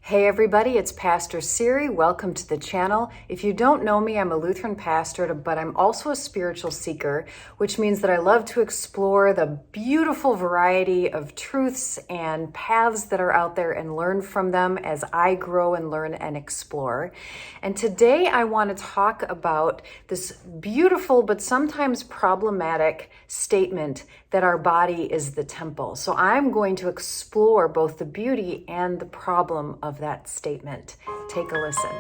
Hey everybody, it's Pastor Siri. Welcome to the channel. If you don't know me, I'm a Lutheran pastor, but I'm also a spiritual seeker, which means that I love to explore the beautiful variety of truths and paths that are out there and learn from them as I grow and learn and explore. And today I want to talk about this beautiful but sometimes problematic statement that our body is the temple. So I'm going to explore both the beauty and the problem of that statement. Take a listen.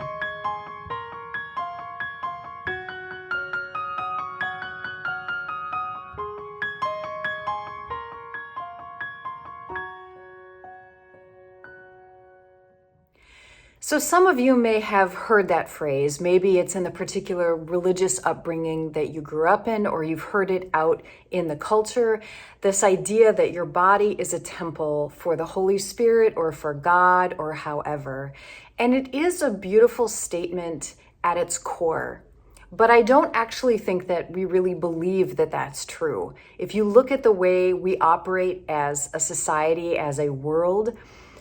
So some of you may have heard that phrase. Maybe it's in the particular religious upbringing that you grew up in, or you've heard it out in the culture. This idea that your body is a temple for the Holy Spirit or for God or however. And it is a beautiful statement at its core. But I don't actually think that we really believe that that's true. If you look at the way we operate as a society, as a world,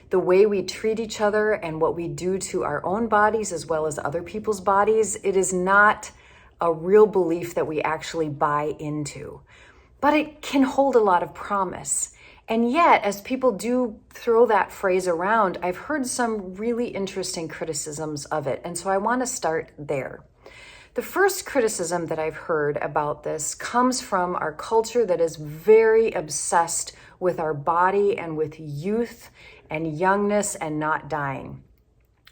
the way we treat each other and what we do to our own bodies as well as other people's bodies, it is not a real belief that we actually buy into. But it can hold a lot of promise. And yet, as people do throw that phrase around, I've heard some really interesting criticisms of it. And so I want to start there. The first criticism that I've heard about this comes from our culture that is very obsessed with our body and with youth and youngness and not dying.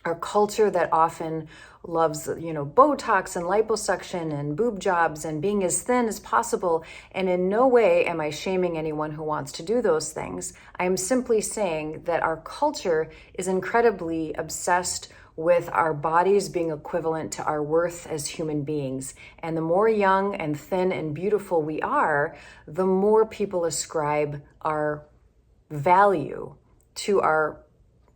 Our culture that often loves, Botox and liposuction and boob jobs and being as thin as possible. And in no way am I shaming anyone who wants to do those things. I am simply saying that our culture is incredibly obsessed with our bodies being equivalent to our worth as human beings. And the more young and thin and beautiful we are, the more people ascribe our value to our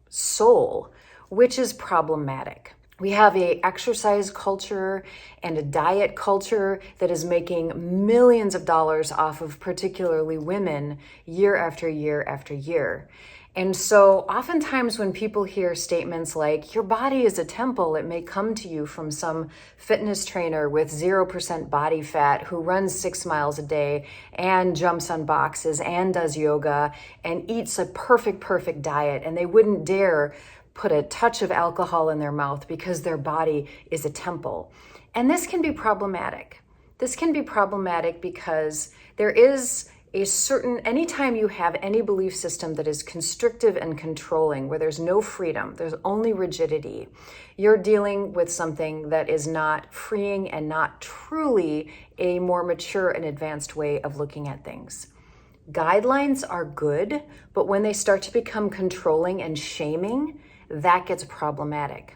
soul, which is problematic. We have an exercise culture and a diet culture that is making millions of dollars off of particularly women year after year after year. And so oftentimes when people hear statements like, your body is a temple, it may come to you from some fitness trainer with 0% body fat who runs 6 miles a day and jumps on boxes and does yoga and eats a perfect diet, and they wouldn't dare put a touch of alcohol in their mouth because their body is a temple. And this can be problematic. This can be problematic because there is anytime you have any belief system that is constrictive and controlling, where there's no freedom, there's only rigidity, you're dealing with something that is not freeing and not truly a more mature and advanced way of looking at things. Guidelines are good, but when they start to become controlling and shaming, that gets problematic.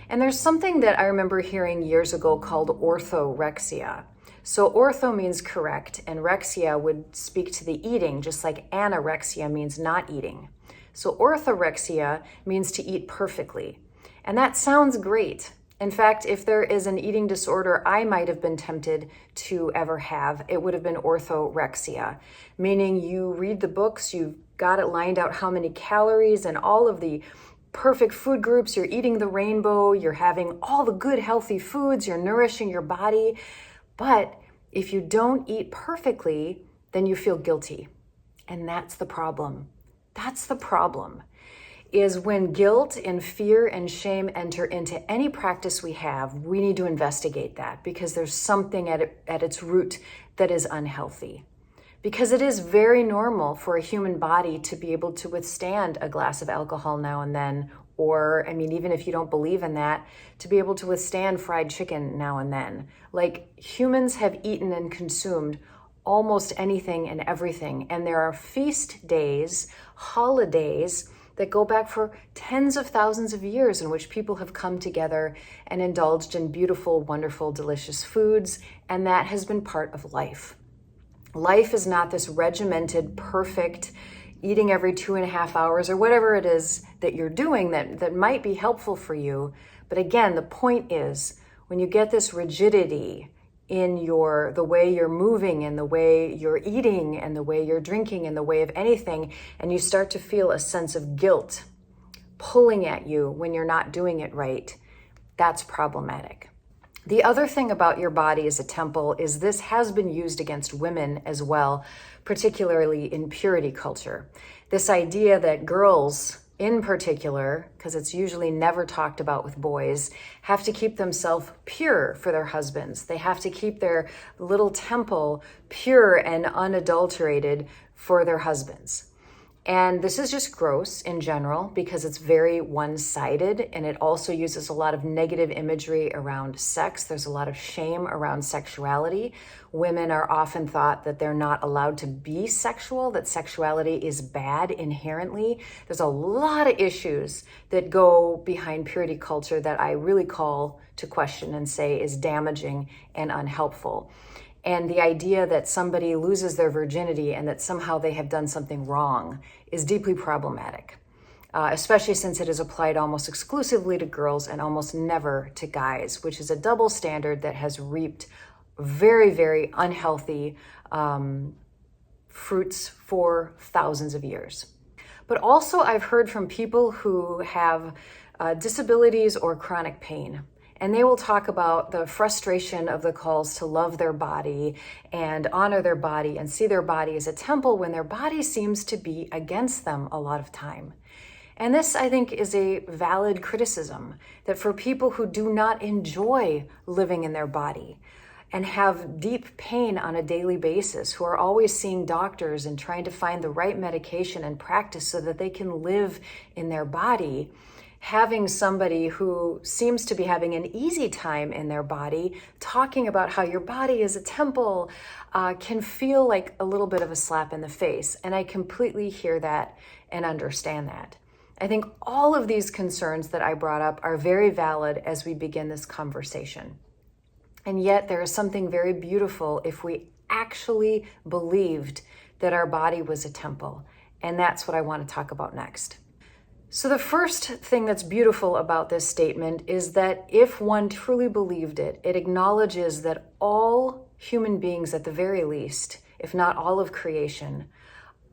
And there's something that I remember hearing years ago called orthorexia. So ortho means correct, and rexia would speak to the eating, just like anorexia means not eating. So orthorexia means to eat perfectly. And that sounds great. In fact, if there is an eating disorder I might have been tempted to ever have, it would have been orthorexia, meaning you read the books, you've got it lined out how many calories and all of the perfect food groups, you're eating the rainbow, you're having all the good healthy foods, you're nourishing your body. But if you don't eat perfectly, then you feel guilty. And that's the problem. That's the problem, is when guilt and fear and shame enter into any practice we have, we need to investigate that because there's something at its root that is unhealthy. Because it is very normal for a human body to be able to withstand a glass of alcohol now and then, or, even if you don't believe in that, to be able to withstand fried chicken now and then. Like, humans have eaten and consumed almost anything and everything, and there are feast days, holidays, that go back for tens of thousands of years in which people have come together and indulged in beautiful, wonderful, delicious foods, and that has been part of life. Life is not this regimented, perfect, eating every 2.5 hours or whatever it is that you're doing that might be helpful for you. But again, the point is, when you get this rigidity in the way you're moving and the way you're eating and the way you're drinking and the way of anything, and you start to feel a sense of guilt pulling at you when you're not doing it right, that's problematic. The other thing about your body as a temple is this has been used against women as well, particularly in purity culture. This idea that girls in particular, because it's usually never talked about with boys, have to keep themselves pure for their husbands. They have to keep their little temple pure and unadulterated for their husbands. And this is just gross in general because it's very one-sided, and it also uses a lot of negative imagery around sex. There's a lot of shame around sexuality. Women are often thought that they're not allowed to be sexual, that sexuality is bad inherently. There's a lot of issues that go behind purity culture that I really call to question and say is damaging and unhelpful. And the idea that somebody loses their virginity and that somehow they have done something wrong is deeply problematic, especially since it is applied almost exclusively to girls and almost never to guys, which is a double standard that has reaped very, very unhealthy fruits for thousands of years. But also I've heard from people who have disabilities or chronic pain. And they will talk about the frustration of the calls to love their body and honor their body and see their body as a temple when their body seems to be against them a lot of time. And this, I think, is a valid criticism, that for people who do not enjoy living in their body and have deep pain on a daily basis, who are always seeing doctors and trying to find the right medication and practice so that they can live in their body, having somebody who seems to be having an easy time in their body talking about how your body is a temple can feel like a little bit of a slap in the face. And I completely hear that and understand that. I think all of these concerns that I brought up are very valid as we begin this conversation. And yet there is something very beautiful if we actually believed that our body was a temple. And that's what I want to talk about next. So the first thing that's beautiful about this statement is that if one truly believed it, it acknowledges that all human beings, at the very least, if not all of creation,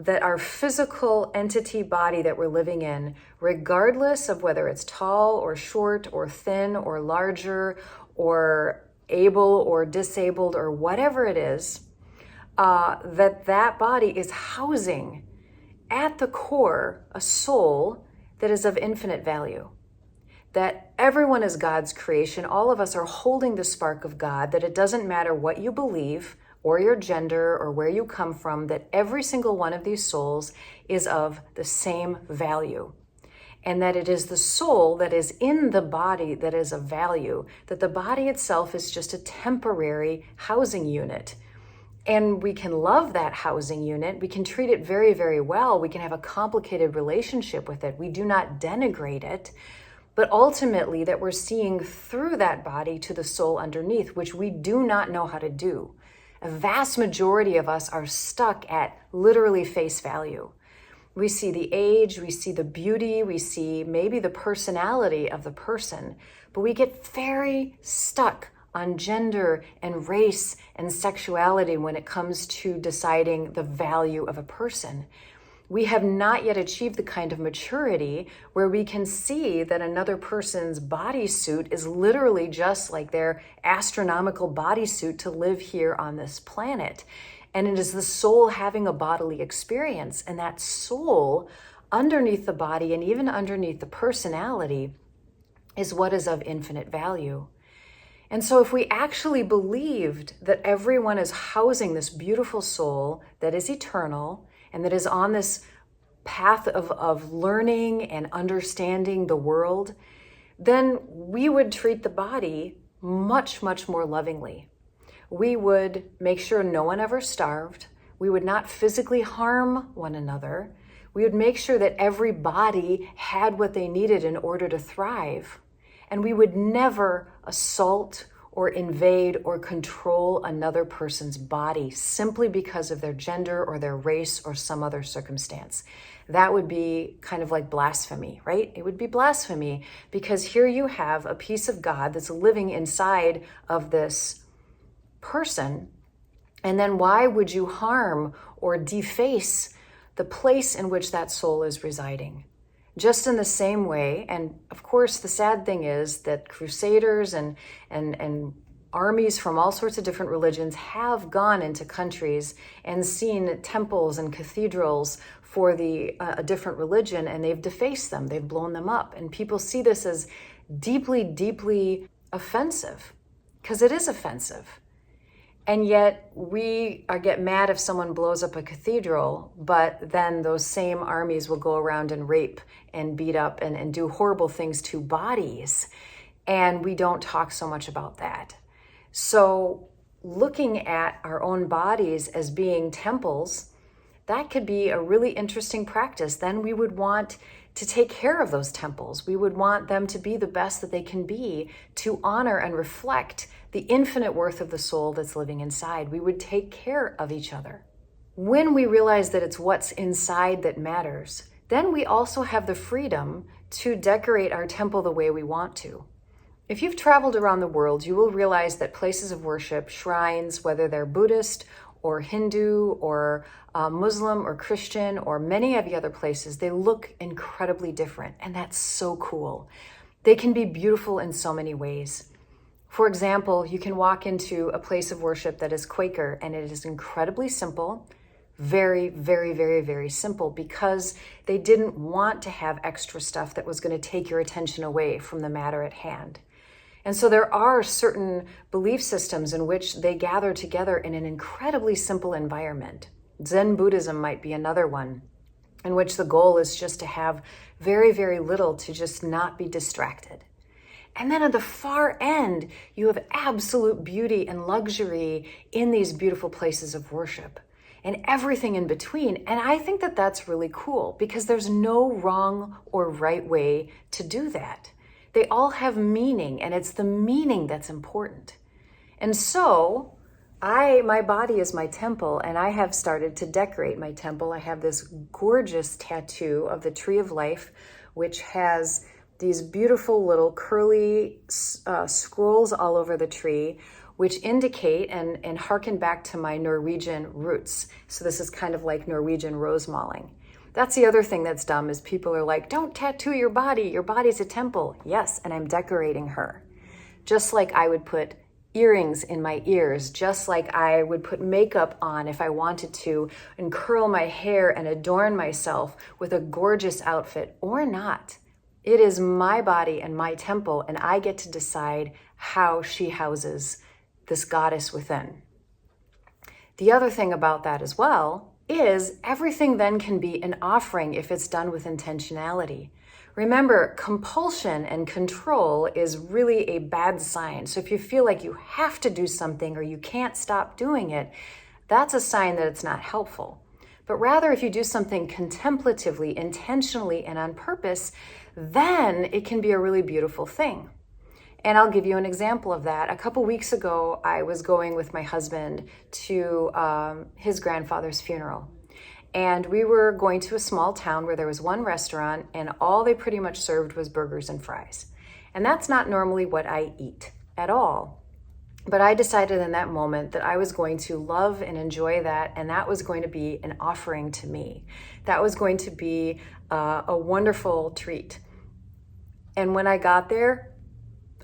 that our physical entity body that we're living in, regardless of whether it's tall or short or thin or larger or able or disabled or whatever it is, that body is housing at the core a soul that is of infinite value, that everyone is God's creation. All of us are holding the spark of God, that it doesn't matter what you believe or your gender or where you come from, that every single one of these souls is of the same value. And that it is the soul that is in the body that is of value, that the body itself is just a temporary housing unit. And we can love that housing unit. We can treat it very, very well. We can have a complicated relationship with it. We do not denigrate it, but ultimately that we're seeing through that body to the soul underneath, which we do not know how to do. A vast majority of us are stuck at literally face value. We see the age, we see the beauty, we see maybe the personality of the person, but we get very stuck on gender and race and sexuality when it comes to deciding the value of a person. We have not yet achieved the kind of maturity where we can see that another person's bodysuit is literally just like their astronomical bodysuit to live here on this planet. And it is the soul having a bodily experience, and that soul underneath the body and even underneath the personality is what is of infinite value. And so if we actually believed that everyone is housing this beautiful soul that is eternal and that is on this path of learning and understanding the world, then we would treat the body much, much more lovingly. We would make sure no one ever starved. We would not physically harm one another. We would make sure that every body had what they needed in order to thrive. And we would never assault or invade or control another person's body simply because of their gender or their race or some other circumstance. That would be kind of like blasphemy, right? It would be blasphemy because here you have a piece of God that's living inside of this person. And then why would you harm or deface the place in which that soul is residing? Just in the same way, and of course the sad thing is that crusaders and armies from all sorts of different religions have gone into countries and seen temples and cathedrals for a different religion, and they've defaced them, they've blown them up. And people see this as deeply, deeply offensive, because it is offensive. And yet we get mad if someone blows up a cathedral, but then those same armies will go around and rape and beat up and do horrible things to bodies. And we don't talk so much about that. So looking at our own bodies as being temples, that could be a really interesting practice. Then we would want to take care of those temples. We would want them to be the best that they can be, to honor and reflect the infinite worth of the soul that's living inside. We would take care of each other. When we realize that it's what's inside that matters, then we also have the freedom to decorate our temple the way we want to. If you've traveled around the world, you will realize that places of worship, shrines, whether they're Buddhist or Hindu or Muslim or Christian or many of the other places, they look incredibly different. And that's so cool. They can be beautiful in so many ways. For example, you can walk into a place of worship that is Quaker, and it is incredibly simple, very, very, very, very simple, because they didn't want to have extra stuff that was going to take your attention away from the matter at hand. And so there are certain belief systems in which they gather together in an incredibly simple environment. Zen Buddhism might be another one, in which the goal is just to have very, very little, to just not be distracted. And then at the far end, you have absolute beauty and luxury in these beautiful places of worship and everything in between. And I think that that's really cool, because there's no wrong or right way to do that. They all have meaning, and it's the meaning that's important. And so my body is my temple, and I have started to decorate my temple. I have this gorgeous tattoo of the Tree of Life, which has these beautiful little curly scrolls all over the tree, which indicate and harken back to my Norwegian roots. So this is kind of like Norwegian rose mauling. That's the other thing that's dumb, is people are like, don't tattoo your body's a temple. Yes, and I'm decorating her. Just like I would put earrings in my ears, just like I would put makeup on if I wanted to, and curl my hair and adorn myself with a gorgeous outfit, or not. It is my body and my temple, and I get to decide how she houses this goddess within. The other thing about that as well is everything then can be an offering if it's done with intentionality. Remember, compulsion and control is really a bad sign. So if you feel like you have to do something or you can't stop doing it, that's a sign that it's not helpful. But rather, if you do something contemplatively, intentionally, and on purpose, then it can be a really beautiful thing. And I'll give you an example of that. A couple weeks ago, I was going with my husband to his grandfather's funeral. And we were going to a small town where there was one restaurant, and all they pretty much served was burgers and fries. And that's not normally what I eat at all. But I decided in that moment that I was going to love and enjoy that, and that was going to be an offering to me. That was going to be a wonderful treat. And when I got there,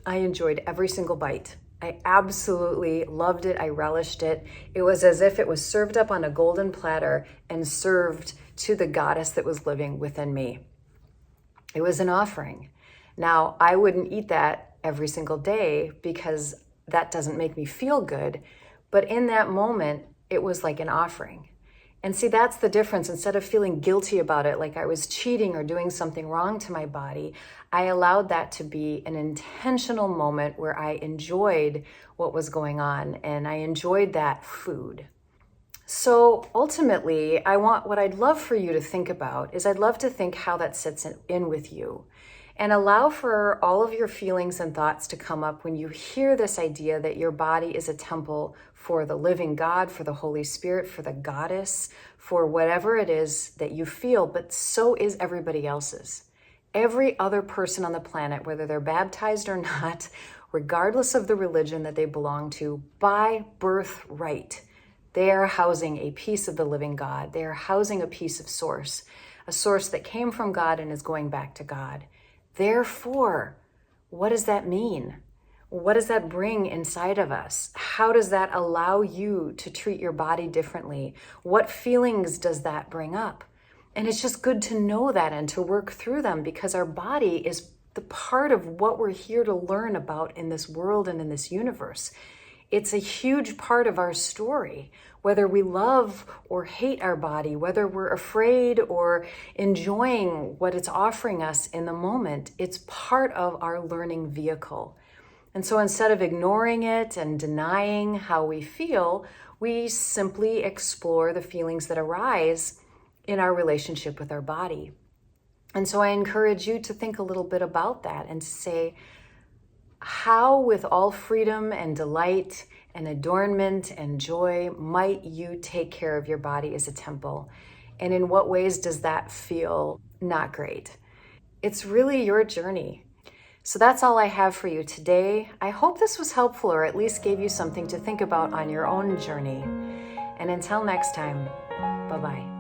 I enjoyed every single bite. I absolutely loved it. I relished it. It was as if it was served up on a golden platter and served to the goddess that was living within me. It was an offering. Now, I wouldn't eat that every single day because that doesn't make me feel good. But in that moment, it was like an offering. And see, that's the difference. Instead of feeling guilty about it, like I was cheating or doing something wrong to my body, I allowed that to be an intentional moment where I enjoyed what was going on, and I enjoyed that food. So ultimately, what I'd love for you to think about is I'd love to think how that sits in with you, and allow for all of your feelings and thoughts to come up when you hear this idea that your body is a temple for the living God, for the Holy Spirit, for the goddess, for whatever it is that you feel, but so is everybody else's. Every other person on the planet, whether they're baptized or not, regardless of the religion that they belong to, by birthright, they are housing a piece of the living God. They are housing a piece of source. a source that came from God and is going back to God. Therefore, what does that mean? What does that bring inside of us? How does that allow you to treat your body differently? What feelings does that bring up? And it's just good to know that and to work through them, because our body is the part of what we're here to learn about in this world and in this universe. It's a huge part of our story, whether we love or hate our body, whether we're afraid or enjoying what it's offering us in the moment. It's part of our learning vehicle. And so instead of ignoring it and denying how we feel, we simply explore the feelings that arise in our relationship with our body. And so I encourage you to think a little bit about that and to say, how with all freedom and delight and adornment and joy might you take care of your body as a temple? And in what ways does that feel not great? It's really your journey. So that's all I have for you today. I hope this was helpful, or at least gave you something to think about on your own journey. And until next time, bye-bye.